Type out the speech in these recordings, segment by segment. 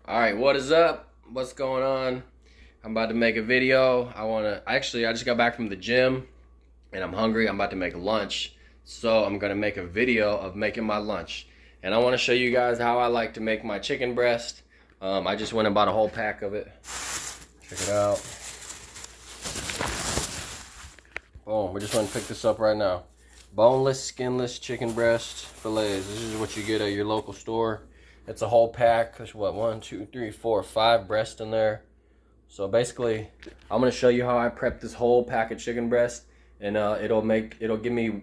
Alright, what is up? What's going on? I'm about to make a video. I just got back from the gym and I'm hungry. I'm about to make lunch. So I'm gonna make a video of making my lunch. And I wanna show you guys how I like to make my chicken breast. I just went and bought a whole pack of it. Check it out. Boom, we just want to pick this up right now. Boneless, skinless chicken breast fillets. This is what you get at your local store. It's a whole pack. There's what, 1, 2, 3, 4, 5 breasts in there. So basically, I'm gonna show you how I prep this whole pack of chicken breast, and it'll give me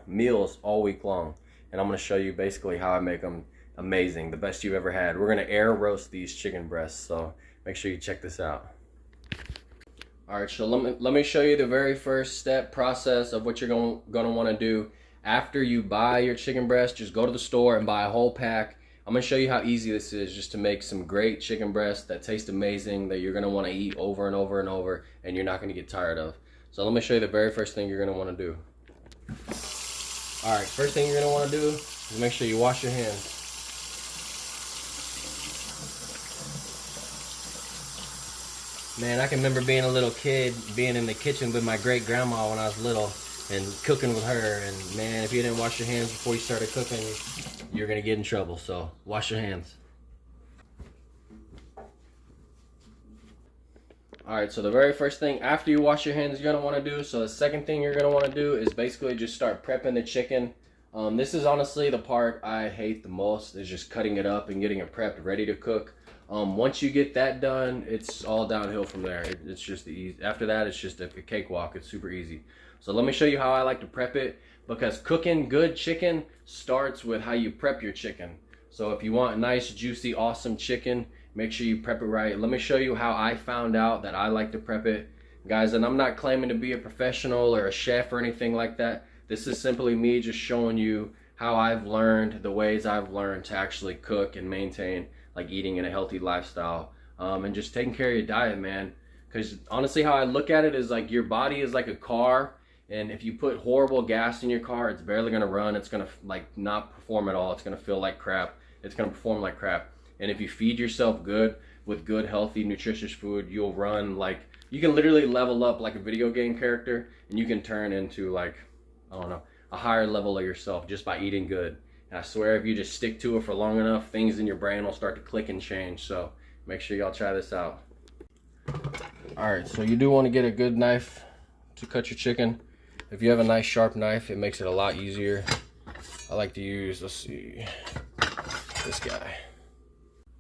meals all week long. And I'm gonna show you basically how I make them amazing, the best you've ever had. We're gonna air roast these chicken breasts, so make sure you check this out. All right, so let me show you the very first step process of what you're gonna want to do after you buy your chicken breast. Just go to the store and buy a whole pack. I'm gonna show you how easy this is just to make some great chicken breasts that taste amazing, that you're gonna want to eat over and over and over, and you're not gonna get tired of. So let me show you the very first thing you're gonna want to do. All right, first thing you're gonna want to do is make sure you wash your hands. Man, I can remember being a little kid, being in the kitchen with my great grandma when I was little and cooking with her. And man, if you didn't wash your hands before you started cooking, you're gonna get in trouble. So wash your hands. All right, so the very first thing after you wash your hands you're gonna wanna do, so the second thing you're gonna wanna do is basically just start prepping the chicken. This is honestly the part I hate the most, is just cutting it up and getting it prepped, ready to cook. Once you get that done, it's all downhill from there. It's just the easy. After that, it's just a cakewalk. It's super easy. So let me show you how I like to prep it, because cooking good chicken starts with how you prep your chicken. So if you want nice, juicy, awesome chicken, make sure you prep it right. Let me show you how I found out that I like to prep it, guys. And I'm not claiming to be a professional or a chef or anything like that. This is simply me just showing you how I've learned, the ways I've learned to actually cook and maintain like eating in a healthy lifestyle, and just taking care of your diet, man. Because honestly, how I look at it is like your body is like a car, and if you put horrible gas in your car, it's barely gonna run. It's gonna like not perform at all. It's gonna feel like crap. It's gonna perform like crap. And if you feed yourself good with good, healthy, nutritious food, you'll run like, you can literally level up like a video game character, and you can turn into like, I don't know, a higher level of yourself just by eating good. And I swear if you just stick to it for long enough, things in your brain will start to click and change. So make sure y'all try this out. All right, so you do want to get a good knife to cut your chicken. If you have a nice sharp knife, it makes it a lot easier. I like to use, let's see, this guy.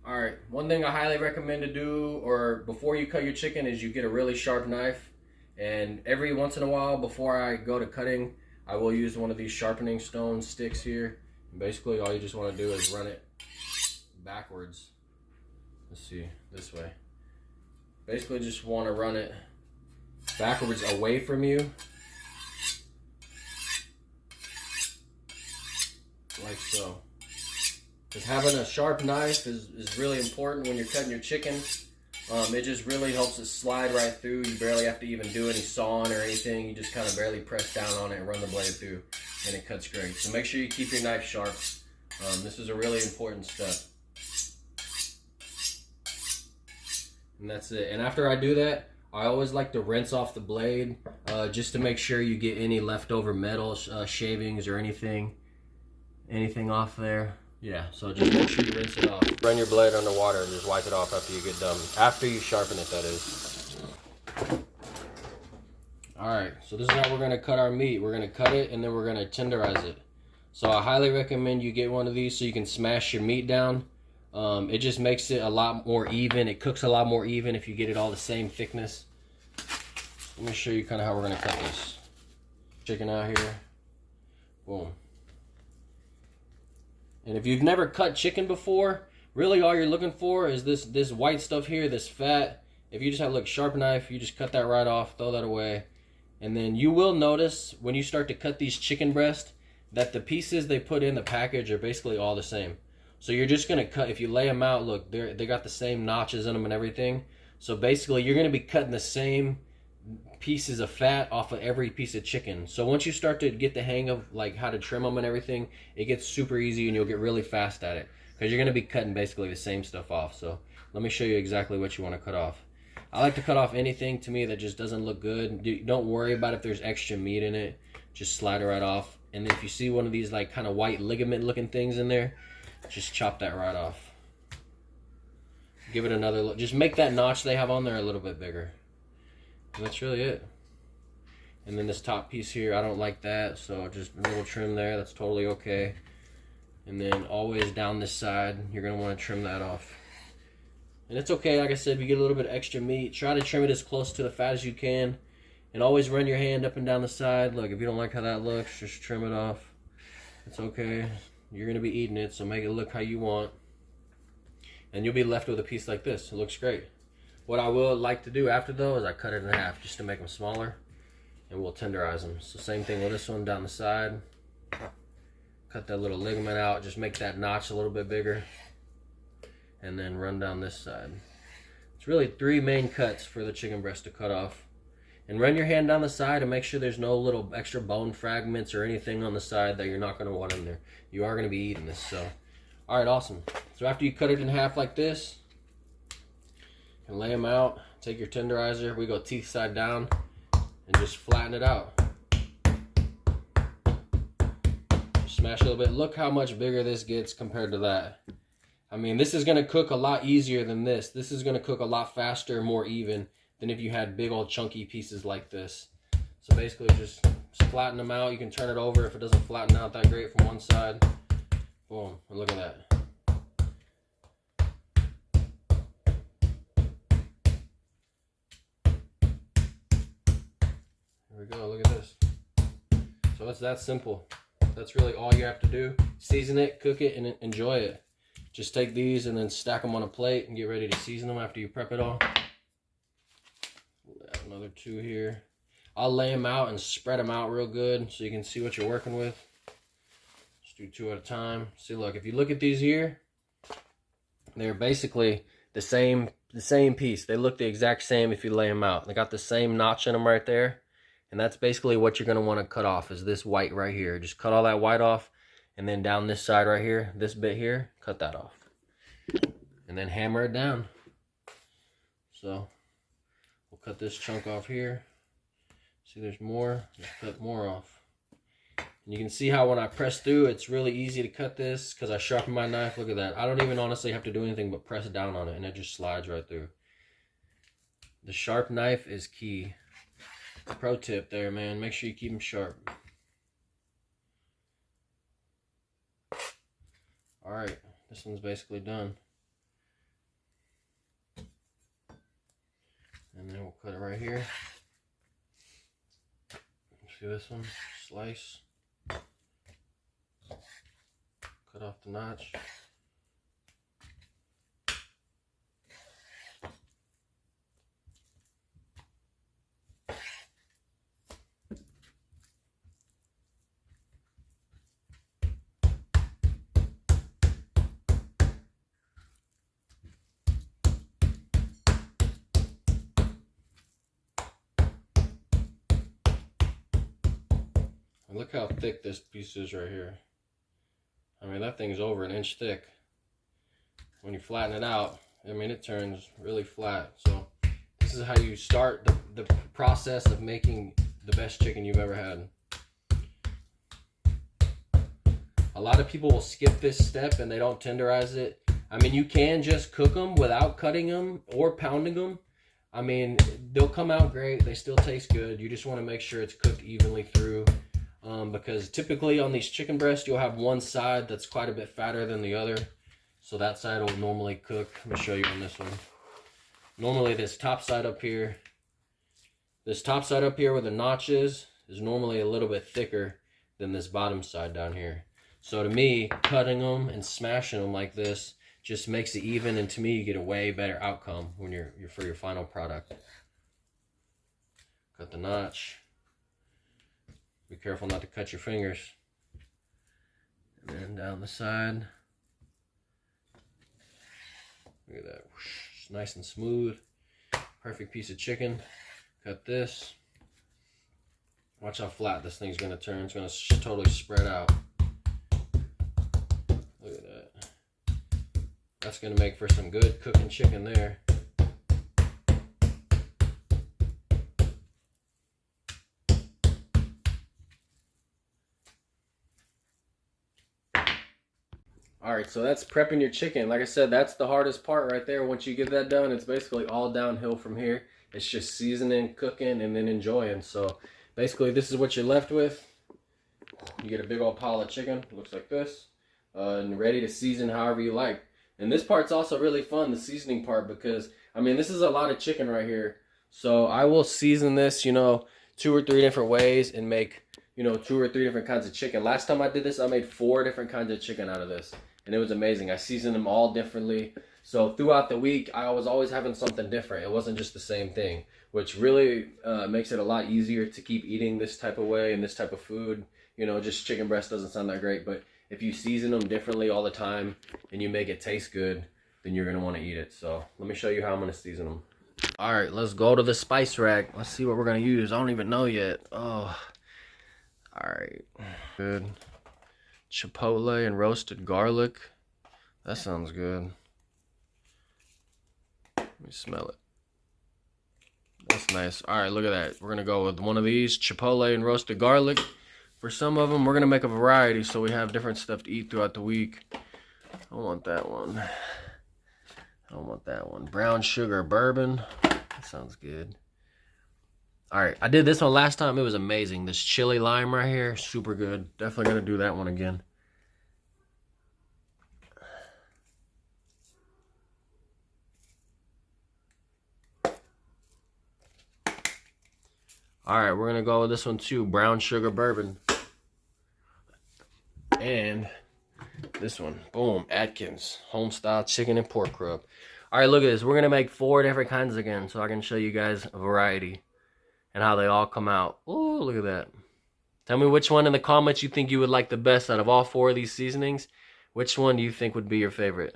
All right, one thing I highly recommend to do, or before you cut your chicken, is you get a really sharp knife. And every once in a while, before I go to cutting, I will use one of these sharpening stone sticks here. And basically, all you just want to do is run it backwards. Let's see, this way. Basically, just want to run it backwards away from you. Like so. Because having a sharp knife is really important when you're cutting your chicken. It just really helps it slide right through. You barely have to even do any sawing or anything. You just kind of barely press down on it and run the blade through, and it cuts great. So make sure you keep your knife sharp. This is a really important step. And that's it. And after I do that, I always like to rinse off the blade, just to make sure you get any leftover metal, shavings or anything off there. Yeah, so just make sure you rinse it off. Run your blade under water and just wipe it off after you get done. After you sharpen it, that is. Alright, so this is how we're going to cut our meat. We're going to cut it and then we're going to tenderize it. So I highly recommend you get one of these so you can smash your meat down. It just makes it a lot more even. It cooks a lot more even if you get it all the same thickness. Let me show you kind of how we're going to cut this. Chicken out here. Boom. And if you've never cut chicken before, really all you're looking for is this white stuff here, this fat. If you just have a sharp knife, you just cut that right off, throw that away. And then you will notice when you start to cut these chicken breasts that the pieces they put in the package are basically all the same. So you're just going to cut, if you lay them out, look, they got the same notches in them and everything. So basically you're going to be cutting the same pieces of fat off of every piece of chicken. So once you start to get the hang of like how to trim them and everything, it gets super easy and you'll get really fast at it. because you're going to be cutting basically the same stuff off. So let me show you exactly what you want to cut off. I like to cut off anything to me that just doesn't look good. Don't worry about if there's extra meat in it. Just slide it right off. And then if you see one of these like kind of white ligament looking things in there, just chop that right off. Give it another look. Just make that notch they have on there a little bit bigger. And that's really it. And then this top piece here, I don't like that, so just a little trim there. That's totally okay. And then always down this side, you're going to want to trim that off. And it's okay, like I said, if you get a little bit of extra meat, try to trim it as close to the fat as you can. And always run your hand up and down the side. Look, if you don't like how that looks, just trim it off. It's okay. You're going to be eating it, so make it look how you want. And you'll be left with a piece like this. It looks great. What I will like to do after though is I cut it in half just to make them smaller, and we'll tenderize them. So same thing with this one down the side. Cut that little ligament out, just make that notch a little bit bigger, and then run down this side. It's really 3 main cuts for the chicken breast to cut off. And run your hand down the side and make sure there's no little extra bone fragments or anything on the side that you're not going to want in there. You are going to be eating this, so. Alright, awesome. So after you cut it in half like this, you can lay them out, take your tenderizer, we go teeth side down, and just flatten it out. Just smash it a little bit. Look how much bigger this gets compared to that. I mean, this is going to cook a lot easier than this. This is going to cook a lot faster, more even than if you had big old chunky pieces like this. So basically just flatten them out. You can turn it over if it doesn't flatten out that great from one side. Boom, and look at that. There we go, look at this. So it's that simple. That's really all you have to do. Season it, cook it, and enjoy it. Just take these and then stack them on a plate and get ready to season them after you prep it all. Add another 2 here. I'll lay them out and spread them out real good so you can see what you're working with. Just do 2 at a time. See, look, if you look at these here, they're basically the same piece. They look the exact same if you lay them out. They got the same notch in them right there. And that's basically what you're going to want to cut off, is this white right here. Just cut all that white off, and then down this side right here, this bit here, cut that off. And then hammer it down. So we'll cut this chunk off here. See, there's more. Just cut more off. And you can see how when I press through, it's really easy to cut this because I sharpen my knife. Look at that. I don't even honestly have to do anything but press down on it, and it just slides right through. The sharp knife is key. Pro tip there, man. Make sure you keep them sharp. Alright, this one's basically done. And then we'll cut it right here. See this one? Slice. Cut off the notch. Look how thick this piece is right here. I mean, that thing's over 1 inch thick. When you flatten it out, I mean, it turns really flat. So this is how you start the process of making the best chicken you've ever had. A lot of people will skip this step and they don't tenderize it. I mean, you can just cook them without cutting them or pounding them. I mean, they'll come out great. They still taste good. You just want to make sure it's cooked evenly through. Because typically on these chicken breasts, you'll have one side that's quite a bit fatter than the other. So that side will normally cook. Let me show you on this one. Normally this top side up here where the notch is normally a little bit thicker than this bottom side down here. So to me, cutting them and smashing them like this just makes it even, and to me you get a way better outcome when you're for your final product. Cut the notch. Be careful not to cut your fingers. And then down the side. Look at that. It's nice and smooth. Perfect piece of chicken. Cut this. Watch how flat this thing's going to turn. It's going to totally spread out. Look at that. That's gonna make for some good cooking chicken there. Alright, so that's prepping your chicken. Like I said, that's the hardest part right there. Once you get that done, it's basically all downhill from here. It's just seasoning, cooking, and then enjoying. So basically, this is what you're left with. You get a big old pile of chicken, looks like this, and ready to season however you like. And this part's also really fun, the seasoning part, because, I mean, this is a lot of chicken right here. So I will season this, you know, 2 or 3 different ways and make, you know, 2 or 3 different kinds of chicken. Last time I did this, I made 4 different kinds of chicken out of this. And it was amazing. I seasoned them all differently. So throughout the week, I was always having something different. It wasn't just the same thing, which really makes it a lot easier to keep eating this type of way and this type of food. You know, just chicken breast doesn't sound that great, but if you season them differently all the time and you make it taste good, then you're gonna wanna eat it. So let me show you how I'm gonna season them. All right, let's go to the spice rack. Let's see what we're gonna use. I don't even know yet. Oh, all right, good. Chipotle and roasted garlic. That sounds good. Let me smell it. That's nice. All right, look at that. We're gonna go with one of these, chipotle and roasted garlic. For some of them, we're gonna make a variety so we have different stuff to eat throughout the week. I want that one. I want that one. Brown sugar bourbon. That sounds good. All right, I did this one last time. It was amazing. This chili lime right here, super good. Definitely gonna do that one again. All right, we're gonna go with this one too, brown sugar bourbon. And this one, boom, Atkins, home-style chicken and pork rub. All right, look at this. We're gonna make 4 different kinds again so I can show you guys a variety and how they all come out. Oh, look at that. Tell me which one in the comments you think you would like the best out of all 4 of these seasonings. Which one do you think would be your favorite?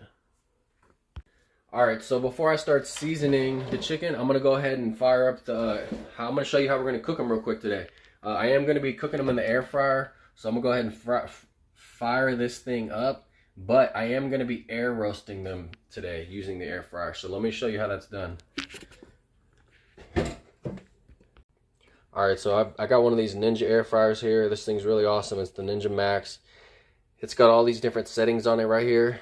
All right, so before I start seasoning the chicken, I'm gonna go ahead and fire up the, I'm gonna show you how we're gonna cook them real quick today. I am gonna be cooking them in the air fryer, so I'm gonna go ahead and fire this thing up, but I am gonna be air roasting them today using the air fryer. So let me show you how that's done. All right, so I got one of these Ninja air fryers here. This thing's really awesome. It's the Ninja Max. It's got all these different settings on it right here.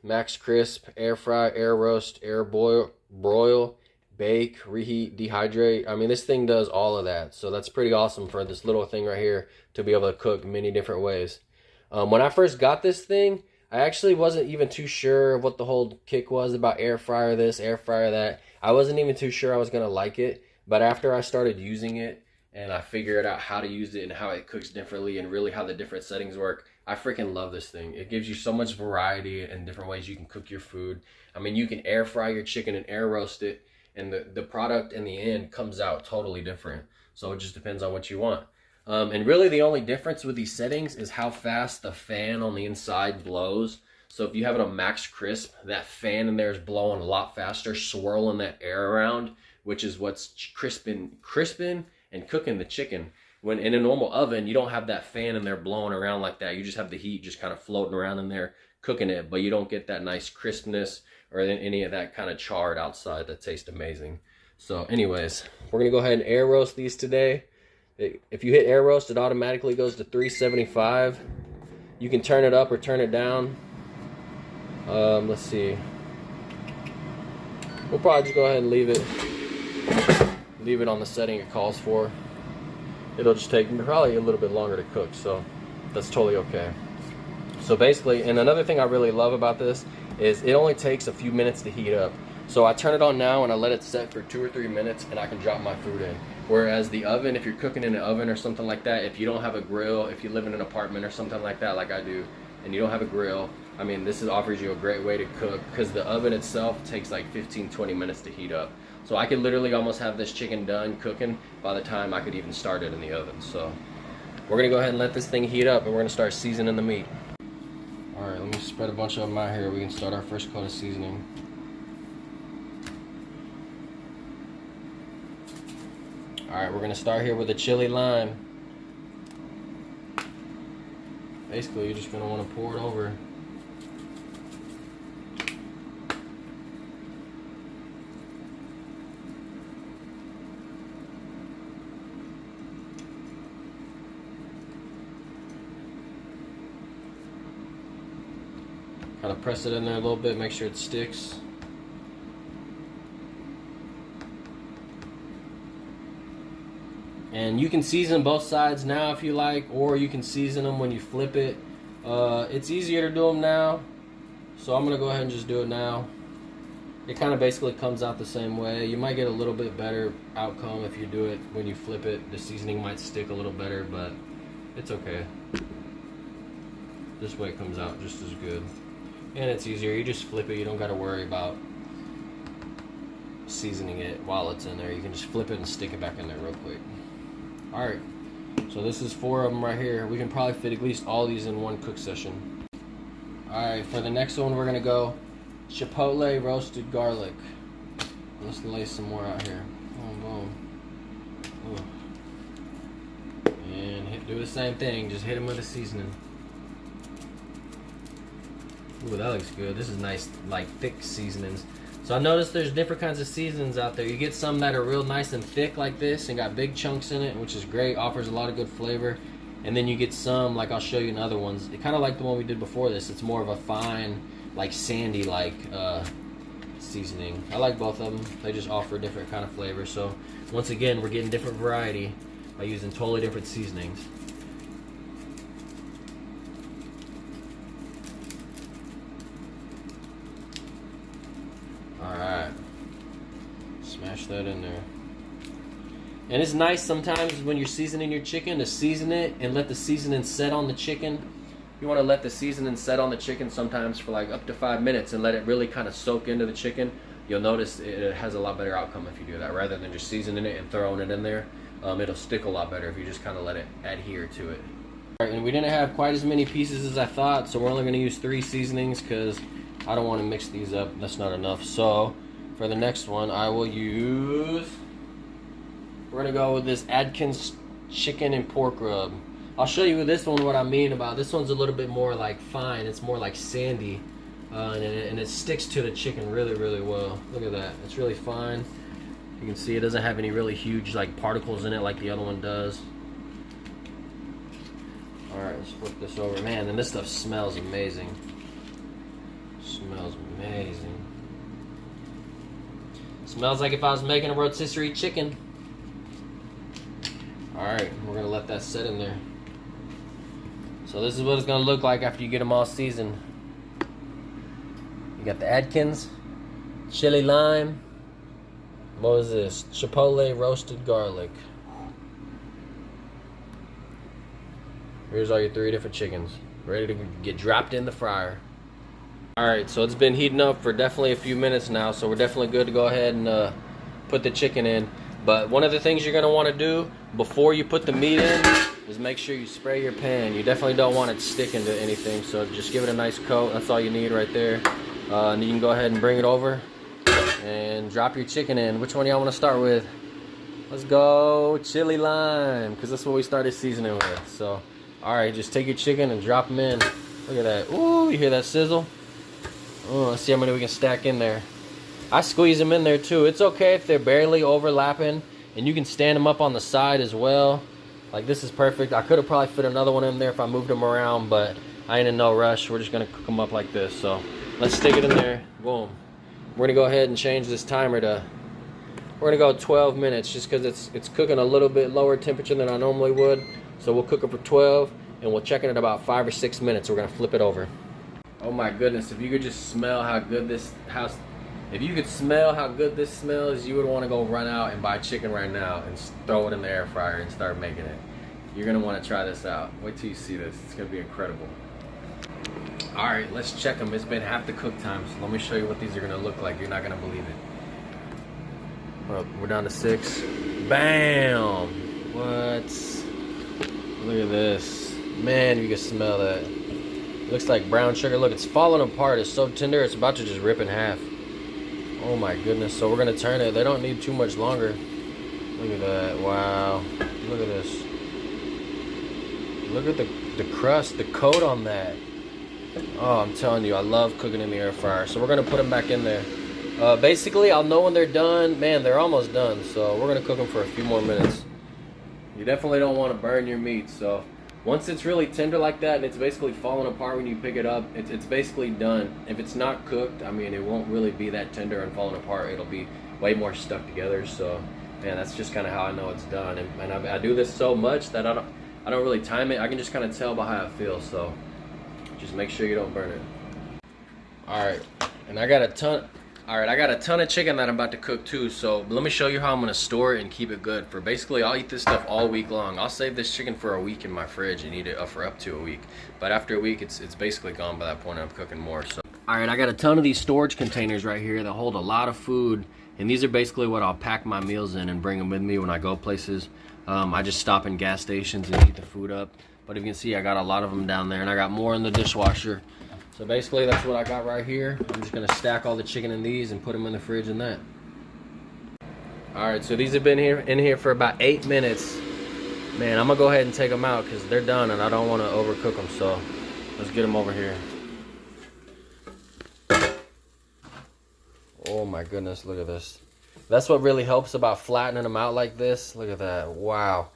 Max crisp, air fry, air roast, air boil, broil, bake, reheat, dehydrate. I mean, this thing does all of that. So that's pretty awesome for this little thing right here to be able to cook many different ways. When I first got this thing, I actually wasn't even too sure what the whole kick was about air fryer this, air fryer that. I wasn't even too sure I was going to like it. But after I started using it and I figured out how to use it and how it cooks differently and really how the different settings work, I freaking love this thing. It gives you so much variety and different ways you can cook your food. I mean, you can air fry your chicken and air roast it, and the product in the end comes out totally different. So it just depends on what you want. And really the only difference with these settings is how fast the fan on the inside blows. So if you have it on max crisp, that fan in there is blowing a lot faster, swirling that air around, which is what's crisping and cooking the chicken. When in a normal oven, you don't have that fan in there blowing around like that. You just have the heat just kind of floating around in there, cooking it, but you don't get that nice crispness or any of that kind of charred outside that tastes amazing. So anyways, we're gonna go ahead and air roast these today. If you hit air roast, it automatically goes to 375. You can turn it up or turn it down. Let's see. We'll probably just go ahead and leave it on the setting it calls for. It'll just take probably a little bit longer to cook, so that's totally okay. So basically, and another thing I really love about this is it only takes a few minutes to heat up. So I turn it on now and I let it set for 2 or 3 minutes and I can drop my food in. Whereas the oven, if you're cooking in an oven or something like that, if you don't have a grill, if you live in an apartment or something like that like I do, and you don't have a grill, I mean, this offers you a great way to cook because the oven itself takes like 15-20 minutes to heat up. So I could literally almost have this chicken done cooking by the time I could even start it in the oven. So we're gonna go ahead and let this thing heat up and we're gonna start seasoning the meat. All right, let me spread a bunch of them out here. We can start our first coat of seasoning. All right, we're gonna start here with a chili lime. Basically, you're just gonna wanna pour it over. Kind of press it in there a little bit, make sure it sticks. And you can season both sides now if you like, or you can season them when you flip it. It's easier to do them now, so I'm gonna go ahead and just do it now. It kind of basically comes out the same way. You might get a little bit better outcome if you do it when you flip it. The seasoning might stick a little better, but it's okay. This way it comes out just as good. And it's easier. You just flip it. You don't got to worry about seasoning it while it's in there. You can just flip it and stick it back in there real quick. Alright, so this is 4 of them right here. We can probably fit at least all these in one cook session. Alright, for the next one we're going to go Chipotle roasted garlic. Let's lay some more out here. Boom, boom. Ooh. And do the same thing. Just hit them with the seasoning. Ooh, that looks good. This is nice, like thick seasonings. So I noticed there's different kinds of seasonings out there. You get some that are real nice and thick like this and got big chunks in it, which is great. Offers a lot of good flavor. And then you get some, like I'll show you in other ones. It kind of like the one we did before this. It's more of a fine, like sandy like seasoning. I like both of them. They just offer a different kind of flavor. So once again, we're getting different variety by using totally different seasonings. Alright, smash that in there. And it's nice sometimes when you're seasoning your chicken to season it and let the seasoning set on the chicken. You want to let the seasoning set on the chicken sometimes for like up to 5 minutes and let it really kind of soak into the chicken. You'll notice it has a lot better outcome if you do that, rather than just seasoning it and throwing it in there. It'll stick a lot better if you just kind of let it adhere to it. Alright, and we didn't have quite as many pieces as I thought, so we're only going to use 3 seasonings because I don't want to mix these up. That's not enough. So for the next one, I will use, we're going to go with this Atkins chicken and pork rub. I'll show you with this one what I mean about. This one's a little bit more like fine. It's more like sandy. And it sticks to the chicken really, really well. Look at that. It's really fine. You can see it doesn't have any really huge like particles in it like the other one does. Alright, let's flip this over. Man, and this stuff smells amazing. Smells amazing. Smells like if I was making a rotisserie chicken. Alright, we're going to let that sit in there. So this is what it's going to look like after you get them all seasoned. You got the Atkins, chili lime, what was this? Chipotle roasted garlic. Here's all your 3 different chickens, ready to get dropped in the fryer. Alright, so it's been heating up for definitely a few minutes now, so we're definitely good to go ahead and put the chicken in. But one of the things you're going to want to do before you put the meat in is make sure you spray your pan. You definitely don't want it sticking to anything, so just give it a nice coat. That's all you need right there. And you can go ahead and bring it over and drop your chicken in. Which one y'all want to start with? Let's go chili lime, because that's what we started seasoning with. So, alright, just take your chicken and drop them in. Look at that. Ooh, you hear that sizzle? Oh, let's see how many we can stack in there. I squeeze them in there too. It's okay if they're barely overlapping, and you can stand them up on the side as well. Like this is perfect. I could have probably fit another one in there if I moved them around, but I ain't in no rush. We're just gonna cook them up like this. So let's stick it in there. Boom. We're gonna go ahead and change this timer to, we're gonna go 12 minutes just because it's cooking a little bit lower temperature than I normally would. So we'll cook it for 12 and we'll check it in about 5 or 6 minutes. We're gonna flip it over. Oh my goodness, if you could just smell how good this house, if you could smell how good this smells, you would want to go run out and buy chicken right now and throw it in the air fryer and start making it. You're going to want to try this out. Wait till you see this. It's going to be incredible. Alright, let's check them. It's been half the cook time, so let me show you what these are going to look like. You're not going to believe it. Well, we're down to 6. Bam! What? Look at this. Man, you can smell that. Looks like brown sugar. Look, it's falling apart. It's so tender, it's about to just rip in half. Oh my goodness. So we're going to turn it. They don't need too much longer. Look at that. Wow. Look at this. Look at the crust, the coat on that. Oh, I'm telling you, I love cooking in the air fryer. So we're going to put them back in there. Basically, I'll know when they're done. Man, they're almost done. So we're going to cook them for a few more minutes. You definitely don't want to burn your meat. So Once it's really tender like that and it's basically falling apart when you pick it up, it's basically done. If it's not cooked, I mean, it won't really be that tender and falling apart. It'll be way more stuck together. So, man, that's just kind of how I know it's done. And I do this so much that I don't really time it. I can just kind of tell by how it feels. So, just make sure you don't burn it. All right, and I got a ton. All right, I got a ton of chicken that I'm about to cook too, so let me show you how I'm gonna store it and keep it good. For basically, I'll eat this stuff all week long. I'll save this chicken for a week in my fridge and eat it for up to a week. But after a week, it's basically gone by that point. I'm cooking more. So, all right, I got a ton of these storage containers right here that hold a lot of food, and these are basically what I'll pack my meals in and bring them with me when I go places. I just stop in gas stations and heat the food up. But if you can see, I got a lot of them down there, and I got more in the dishwasher. So basically, that's what I got right here. I'm just gonna stack all the chicken in these and put them in the fridge and that. All right, so these have been in here for about 8 minutes. Man, I'm gonna go ahead and take them out because they're done and I don't want to overcook them. So let's get them over here. Oh my goodness, look at this. That's what really helps about flattening them out like this. Look at that, wow.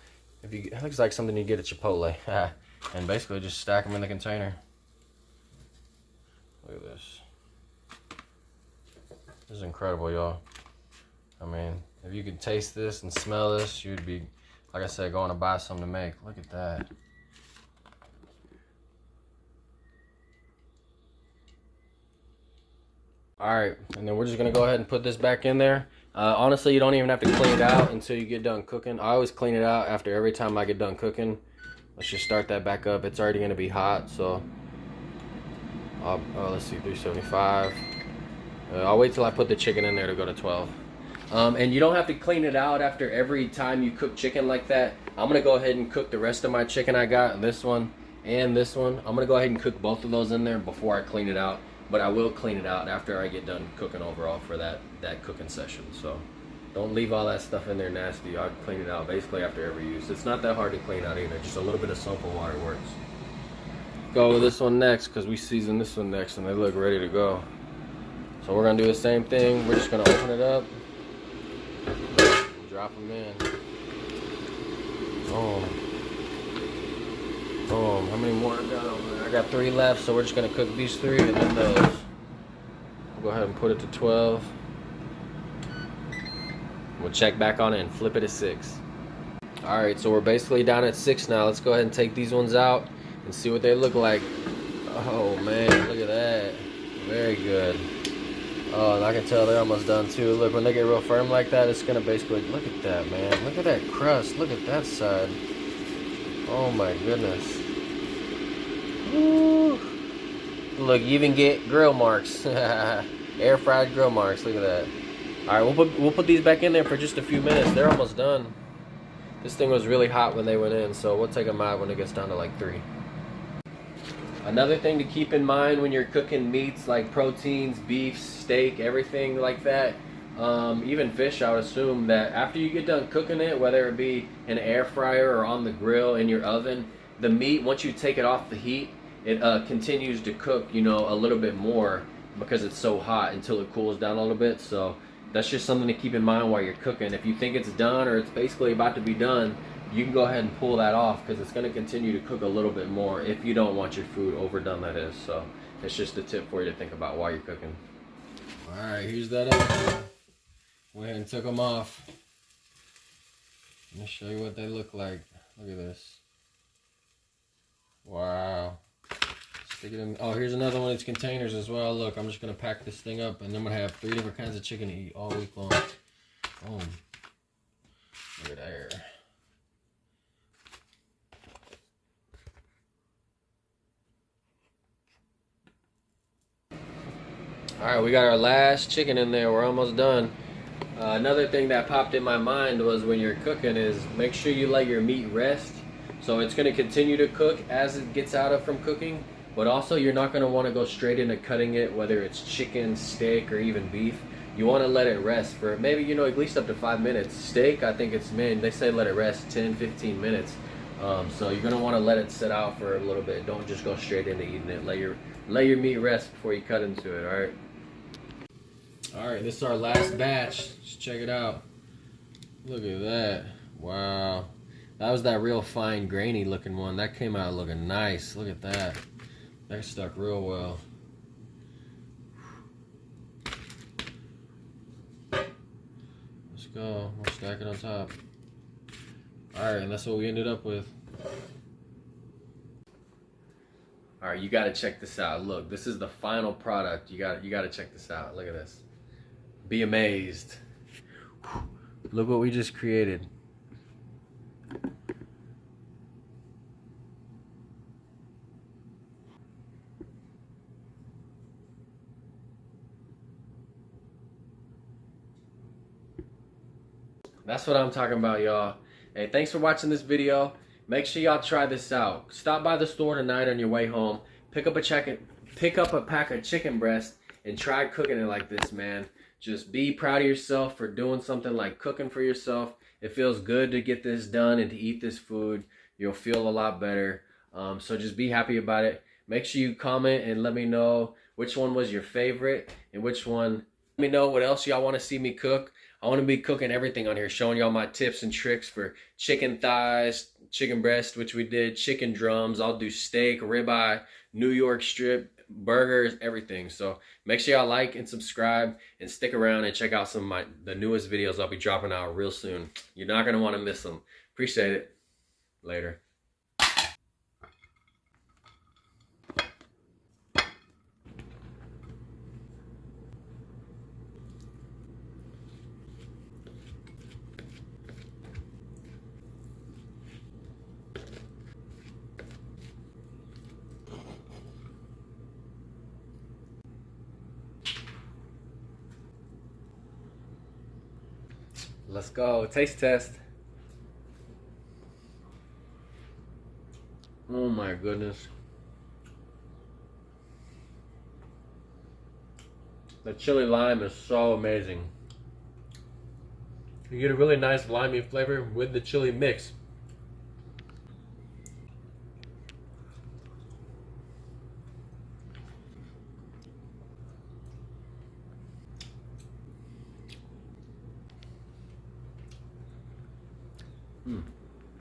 It looks like something you get at Chipotle. And basically just stack them in the container. Look at this. This is incredible, y'all. I mean, if you could taste this and smell this, you'd be, like I said, going to buy something to make. Look at that. All right, and then we're just gonna go ahead and put this back in there. Honestly, you don't even have to clean it out until you get done cooking. I always clean it out after every time I get done cooking. Let's just start that back up. It's already gonna be hot, so. Let's see, 375. I'll wait till I put the chicken in there to go to 12. And you don't have to clean it out after every time you cook chicken like that. I'm gonna go ahead and cook the rest of my chicken I got, this one and this one. I'm gonna go ahead and cook both of those in there before I clean it out. But I will clean it out after I get done cooking overall for that cooking session. So don't leave all that stuff in there nasty. I'll clean it out basically after every use. It's not that hard to clean out either. Just a little bit of soap and water works. Go with this one next because we seasoned this one next and they look ready to go. So we're gonna do the same thing. We're just gonna open it up, drop them in. Boom. Boom. How many more I got over there? I got 3 left, so we're just gonna cook these 3 and then those. We'll go ahead and put it to 12. We'll check back on it and flip it to 6. All right, so we're basically down at 6 now. Let's go ahead and take these ones out and see what they look like. Oh man, look at that. Very good. Oh, and I can tell they're almost done too. Look, when they get real firm like that, it's gonna basically, look at that, man. Look at that crust. Look at that side. Oh my goodness. Woo. Look, you even get grill marks. Air fried grill marks. Look at that. All right, we'll put these back in there for just a few minutes. They're almost done. This thing was really hot when they went in, so we'll take them out when it gets down to like 3. Another thing to keep in mind when you're cooking meats like proteins, beef, steak, everything like that, even fish, I would assume that after you get done cooking it, whether it be in an air fryer or on the grill in your oven, the meat, once you take it off the heat, it continues to cook, you know, a little bit more because it's so hot until it cools down a little bit. So that's just something to keep in mind while you're cooking. If you think it's done or it's basically about to be done, you can go ahead and pull that off because it's going to continue to cook a little bit more if you don't want your food overdone, that is. So it's just a tip for you to think about while you're cooking. All right, here's that up. Went ahead and took them off. Let me show you what they look like. Look at this. Wow. Stick it in. Oh, here's another one of these containers as well. Look, I'm just going to pack this thing up and I'm going to have 3 different kinds of chicken to eat all week long. Boom. Look at there. Alright, we got our last chicken in there. We're almost done. Another thing that popped in my mind was when you're cooking is make sure you let your meat rest. So it's going to continue to cook as it gets out of from cooking. But also you're not going to want to go straight into cutting it, whether it's chicken, steak, or even beef. You want to let it rest for maybe, you know, at least up to 5 minutes. Steak, I think it's, man, they say let it rest 10, 15 minutes. So you're going to want to let it sit out for a little bit. Don't just go straight into eating it. Let your meat rest before you cut into it, alright? Alright, this is our last batch. Just check it out. Look at that. Wow. That was that real fine, grainy looking one. That came out looking nice. Look at that. That stuck real well. Let's go. We'll stack it on top. Alright, and that's what we ended up with. Alright, you gotta check this out. Look, this is the final product. You gotta check this out. Look at this. Be amazed. Look what we just created. That's what I'm talking about, y'all. Hey, thanks for watching this video. Make sure y'all try this out. Stop by the store tonight on your way home. Pick up a pack of chicken breast and try cooking it like this, man. Just be proud of yourself for doing something like cooking for yourself. It feels good to get this done and to eat this food. You'll feel a lot better. So just be happy about it. Make sure you comment and let me know which one was your favorite and which one. Let me know what else y'all want to see me cook. I want to be cooking everything on here, showing y'all my tips and tricks for chicken thighs, chicken breast, which we did, chicken drums. I'll do steak, ribeye, New York strip, burgers, everything. So make sure y'all like and subscribe and stick around and check out some of the newest videos I'll be dropping out real soon. You're not going to want to miss them. Appreciate it. Later. Let's go. Taste test. Oh my goodness. The chili lime is so amazing. You get a really nice limey flavor with the chili mix. Mm.